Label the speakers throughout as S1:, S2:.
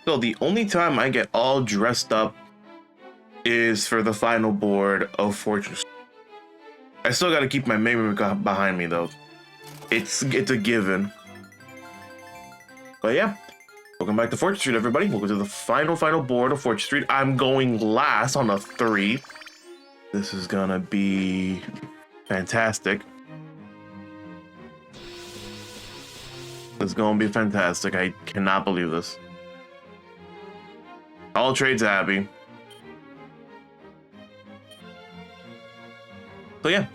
S1: So the only time I get all dressed up is for the final board of Fortress. I still gotta keep my memory behind me though. It's a given. But yeah, welcome back to Fortress Street, everybody. Welcome to the final board of Fortress Street. I'm going last on a 3. This is gonna be fantastic. This is gonna be fantastic. I cannot believe this. All trades Abbey. So yeah,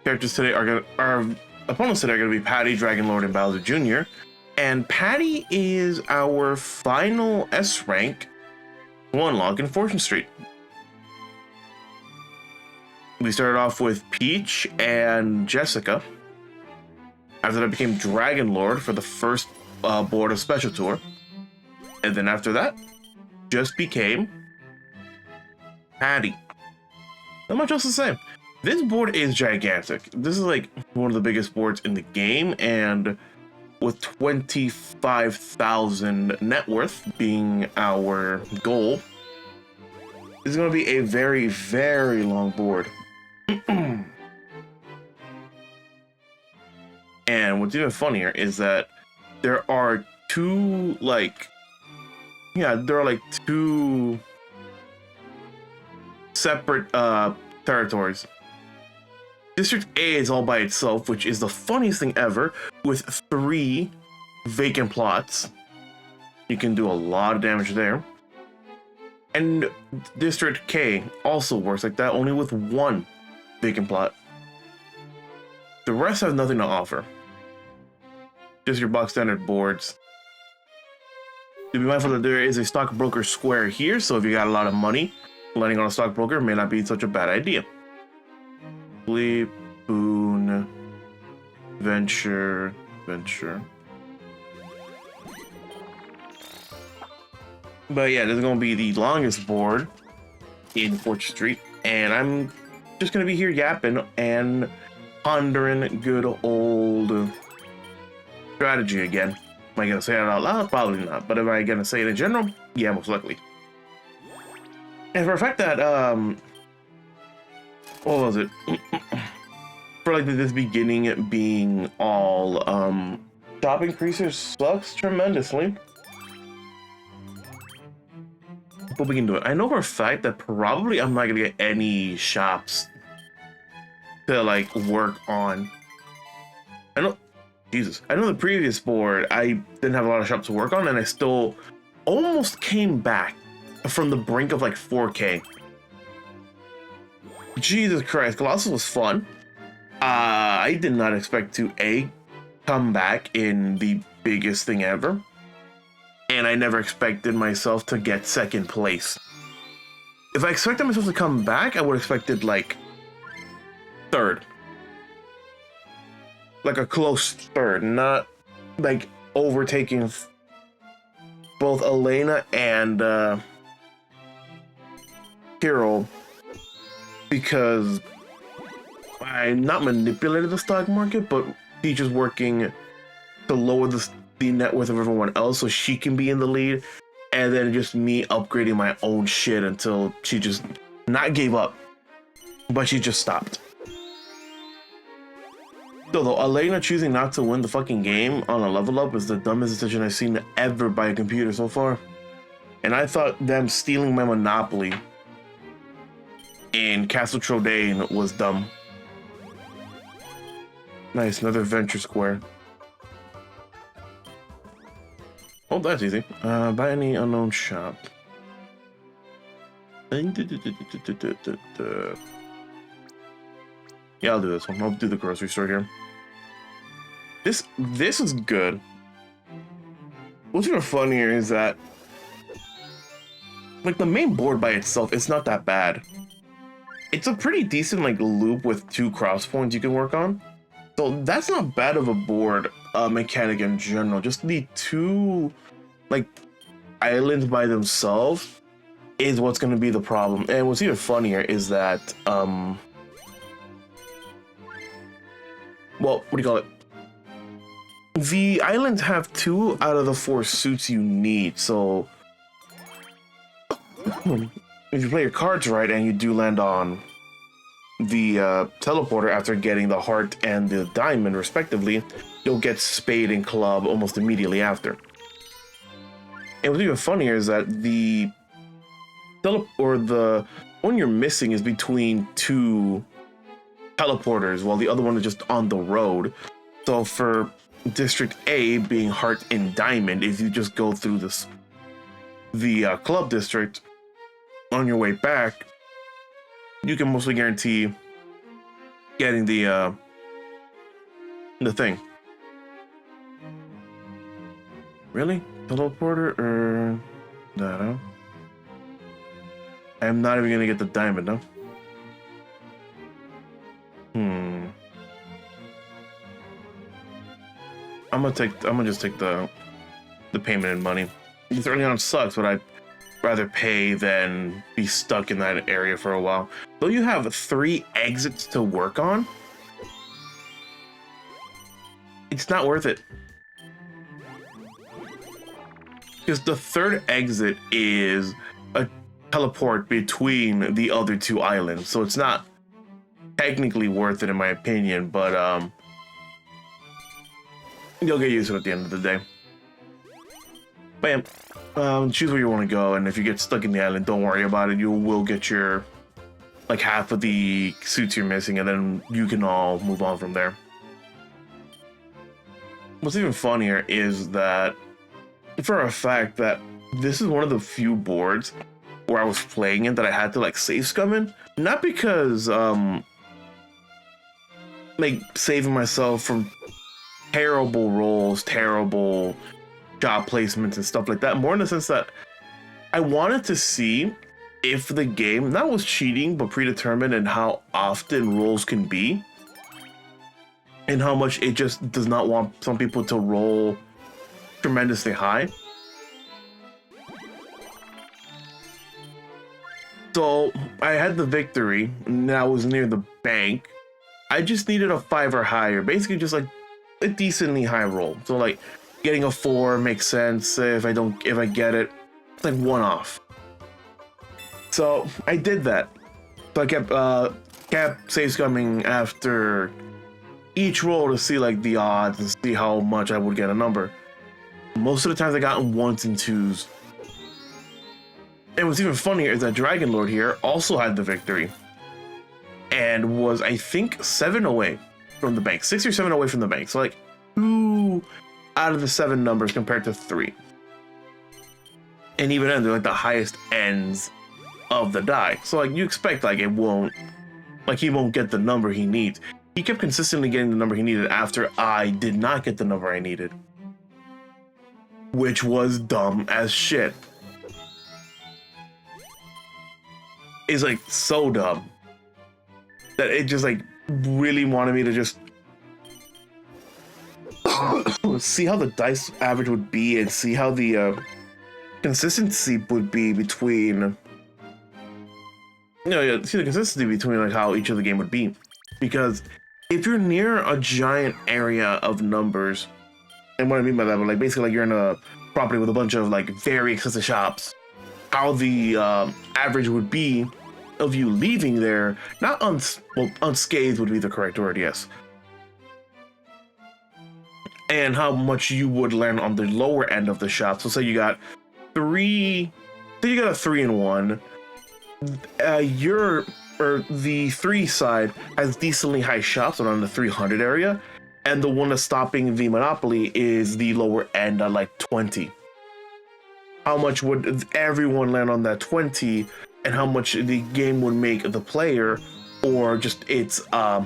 S1: characters today our opponents today are gonna be Patty, Dragonlord, and Bowser Jr. And Patty is our final S rank to unlock in Fortune Street. We started off with Peach and Jessica. After that became Dragonlord for the first board of Special Tour. And then after that, just became Patty. Not much else to say. This board is gigantic. This is like one of the biggest boards in the game, and with 25,000 net worth being our goal, this is going to be a very, very long board. And what's even funnier is that there are two separate territories. District A is all by itself, which is the funniest thing ever, with 3 vacant plots. You can do a lot of damage there. And District K also works like that, only with 1 vacant plot. The rest have nothing to offer. Just your box standard boards. To be mindful that there is a stockbroker square here, so if you got a lot of money, landing on a stockbroker may not be such a bad idea. Sleep, Boon, Venture. But yeah, this is going to be the longest board in Fortune Street, and I'm just going to be here yapping and pondering good old strategy again. Am I going to say it out loud? Probably not, but am I going to say it in general? Yeah, most likely. And for a fact that, what was it? For like this beginning being all shop increasers sucks tremendously. But we can do it. I know for a fact that probably I'm not gonna get any shops to like work on. I know the previous board I didn't have a lot of shops to work on, and I still almost came back from the brink of like 4K. Jesus Christ, Colossus was fun. I did not expect to come back in the biggest thing ever, and I never expected myself to get 2nd place. If I expected myself to come back, I would have expected like 3rd, like a close 3rd, not like overtaking both Elena and Hero, because I not manipulated the stock market, but Peach is working to lower the net worth of everyone else so she can be in the lead, and then just me upgrading my own shit until she just not gave up, but she just stopped. So though Elena choosing not to win the fucking game on a level up is the dumbest decision I've seen ever by a computer so far. And I thought them stealing my Monopoly in Castle Trodain was dumb. Nice, another Venture Square. Oh, that's easy. Buy any unknown shop. Yeah, I'll do this one. I'll do the grocery store here. This is good. What's even funnier is that, like, the main board by itself, it's not that bad. It's a pretty decent, like, loop with 2 cross points you can work on. So that's not bad of a board mechanic in general. Just the 2, like, islands by themselves is what's going to be the problem. And what's even funnier is that, well, what do you call it? the islands have 2 out of the 4 suits you need, so if you play your cards right and you do land on the teleporter after getting the heart and the diamond respectively, you'll get spade and club almost immediately after. And what's even funnier is that the one you're missing is between 2 teleporters, while the other one is just on the road. So for District A being heart and diamond, if you just go through the club district on your way back, you can mostly guarantee getting the thing. Really? Teleporter or no? I'm not even gonna get the diamond, no? I'm gonna just take the payment in money. This early on sucks, but I'd rather pay than be stuck in that area for a while. Though you have 3 exits to work on, it's not worth it. Because the 3rd exit is a teleport between the other 2 islands, so it's not technically worth it in my opinion, but you'll get used to it at the end of the day. Bam. Choose where you want to go, and if you get stuck in the island, don't worry about it. You will get your, like, half of the suits you're missing, and then you can all move on from there. What's even funnier is that, for a fact, that this is one of the few boards where I was playing it that I had to, like, save scum in. Not because, like, saving myself from terrible rolls, terrible job placements and stuff like that, more in the sense that I wanted to see if the game not was cheating but predetermined and how often rolls can be and how much it just does not want some people to roll tremendously high. So I had the victory and I was near the bank. I just needed a 5 or higher, basically just like a decently high roll. So like getting a 4 makes sense. If I get it, it's like 1 off. So I did that. So I kept save scumming after each roll to see like the odds and see how much I would get a number. Most of the times I got in 1s and 2s. And what's even funnier is that Dragon Lord here also had the victory and was, I think, 7 away from the bank, 6 or 7 away from the bank. So like 2 out of the 7 numbers compared to 3. And even then, they're like the highest ends of the die. So like you expect like he won't get the number he needs. He kept consistently getting the number he needed after I did not get the number I needed, which was dumb as shit. It's like so dumb that it just like really wanted me to just see how the dice average would be and see how the consistency would be between, see the consistency between like how each of the game would be. Because if you're near a giant area of numbers, and what I mean by that, but like basically like you're in a property with a bunch of like very expensive shops, how the average would be of you leaving there, not unscathed would be the correct word, yes. And how much you would land on the lower end of the shop. So say you got a 3 and 1. The 3 side has decently high shops around the 300 area, and the one that's stopping the monopoly is the lower end at like 20. How much would everyone land on that 20, and how much the game would make the player, or just its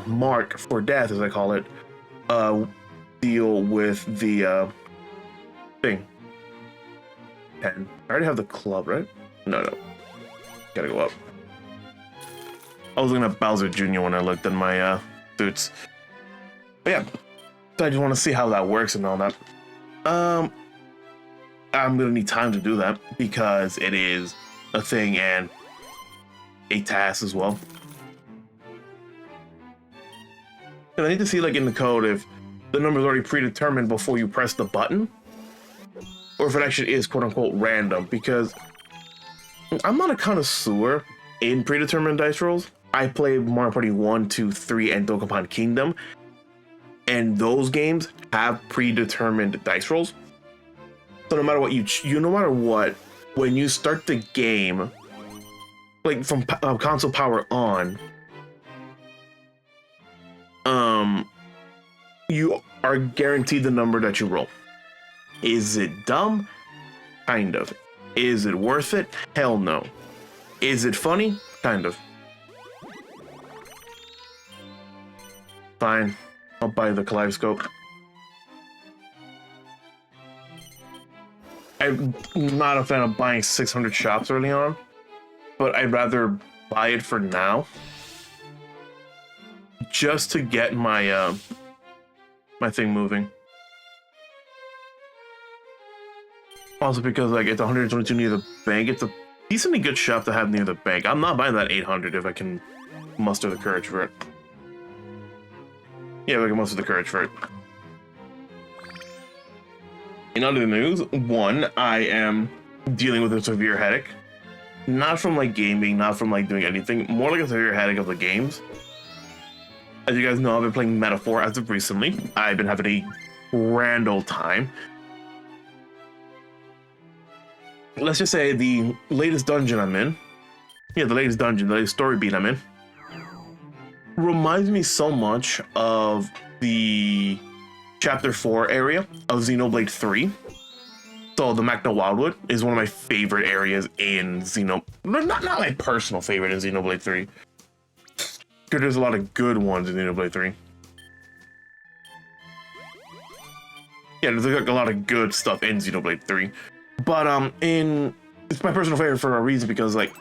S1: mark for death, as I call it, deal with the thing. 10. I already have the club, right? No. Gotta go up. I was looking at Bowser Jr. when I looked at my suits. But yeah, so I just want to see how that works and all that. I'm gonna need time to do that because it is a thing and a task as well. And I need to see like in the code if the number is already predetermined before you press the button, or if it actually is quote unquote random, because I'm not a connoisseur in predetermined dice rolls. I played Mario Party 1, 2, 3, and Dokapon Kingdom, and those games have predetermined dice rolls. So no matter what no matter what, when you start the game, like from console power on, you are guaranteed the number that you roll. Is it dumb? Kind of. Is it worth it? Hell no. Is it funny? Kind of. Fine. I'll buy the kaleidoscope. I'm not a fan of buying 600 shops early on, but I'd rather buy it for now, just to get my my thing moving. Also because like it's 122 near the bank, it's a decently good shop to have near the bank. I'm not buying that 800 if I can muster the courage for it. Yeah, if I can muster the courage for it. In other news, one, I am dealing with a severe headache. Not from like gaming, not from like doing anything, more like a severe headache of the games. As you guys know, I've been playing Metaphor as of recently. I've been having a grand old time. Let's just say the latest dungeon I'm in, the latest story beat I'm in, reminds me so much of the Chapter 4 area of Xenoblade 3. So the Magna Wildwood is one of my favorite areas in not my personal favorite in Xenoblade 3. Because there's a lot of good ones in Xenoblade 3. Yeah, there's like a lot of good stuff in Xenoblade 3. But it's my personal favorite for a reason, because like,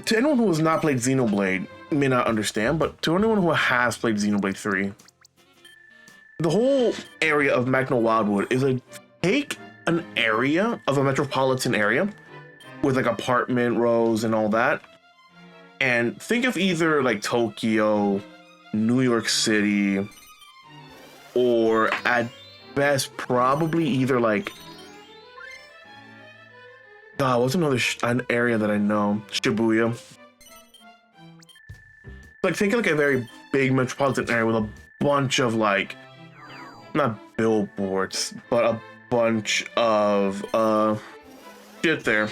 S1: to anyone who has not played Xenoblade may not understand, but to anyone who has played Xenoblade 3, the whole area of Magna Wildwood is like, take an area of a metropolitan area with like apartment rows and all that, and think of either like Tokyo, New York City, or at best probably either like, what's another an area that I know? Shibuya. Like, think of like a very big metropolitan area with a bunch of like, not billboards, but a bunch of shit there,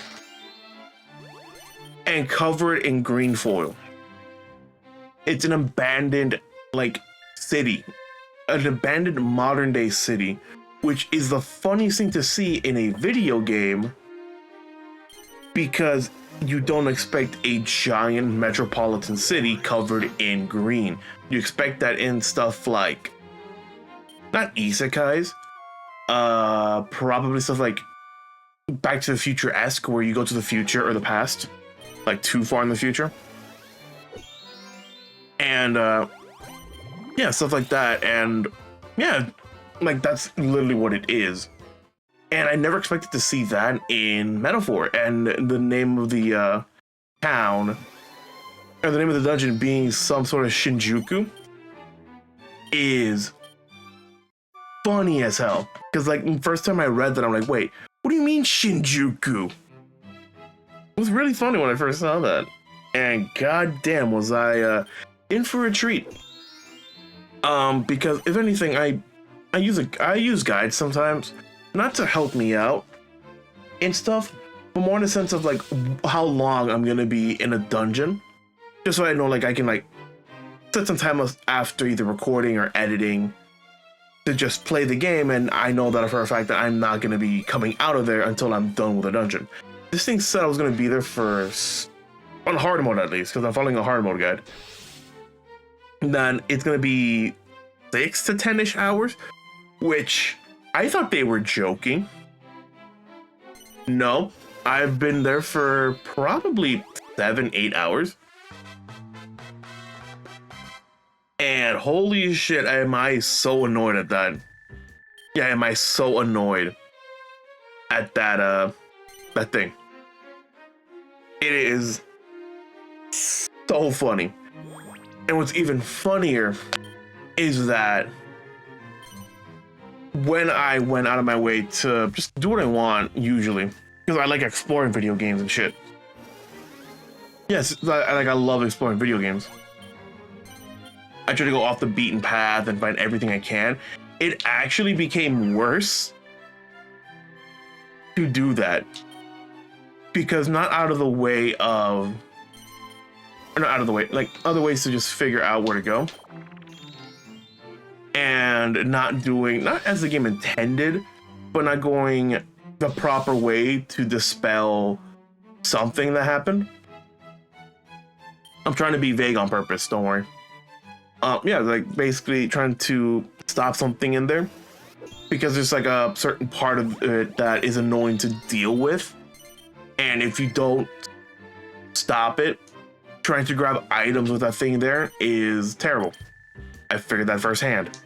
S1: and cover it in green foil. It's an abandoned like city, an abandoned modern day city, which is the funniest thing to see in a video game, because you don't expect a giant metropolitan city covered in green. You expect that in stuff like, not isekais, probably stuff like Back to the Future-esque, where you go to the future or the past, like too far in the future. And yeah, stuff like that. And yeah, like that's literally what it is. And I never expected to see that in Metaphor. And the name of the town, or the name of the dungeon being some sort of Shinjuku, is funny as hell. Because like the first time I read that, I'm like, wait, what do you mean Shinjuku? It was really funny when I first saw that. And goddamn was I in for a treat. Because if anything, I use guides sometimes, not to help me out and stuff, but more in the sense of like how long I'm gonna be in a dungeon, just so I know like I can like set some time after either recording or editing to just play the game, and I know that for a fact that I'm not gonna be coming out of there until I'm done with the dungeon. This thing said I was gonna be there for, on hard mode at least, because I'm following a hard mode guide, then it's gonna be 6 to 10-ish hours, which I thought they were joking. No, I've been there for probably 7-8 hours. And holy shit, am I so annoyed at that. Yeah, am I so annoyed at that that thing. It is so funny. And what's even funnier is that when I went out of my way to just do what I want, usually, because I like exploring video games and shit. Yes, I love exploring video games. I try to go off the beaten path and find everything I can. It actually became worse to do that because not out of the way of, or not out of the way, like other ways to just figure out where to go. And not doing, not as the game intended, but not going the proper way to dispel something that happened. I'm trying to be vague on purpose, don't worry. Yeah, like basically trying to stop something in there because there's like a certain part of it that is annoying to deal with. And if you don't stop it, trying to grab items with that thing there is terrible. I figured that firsthand.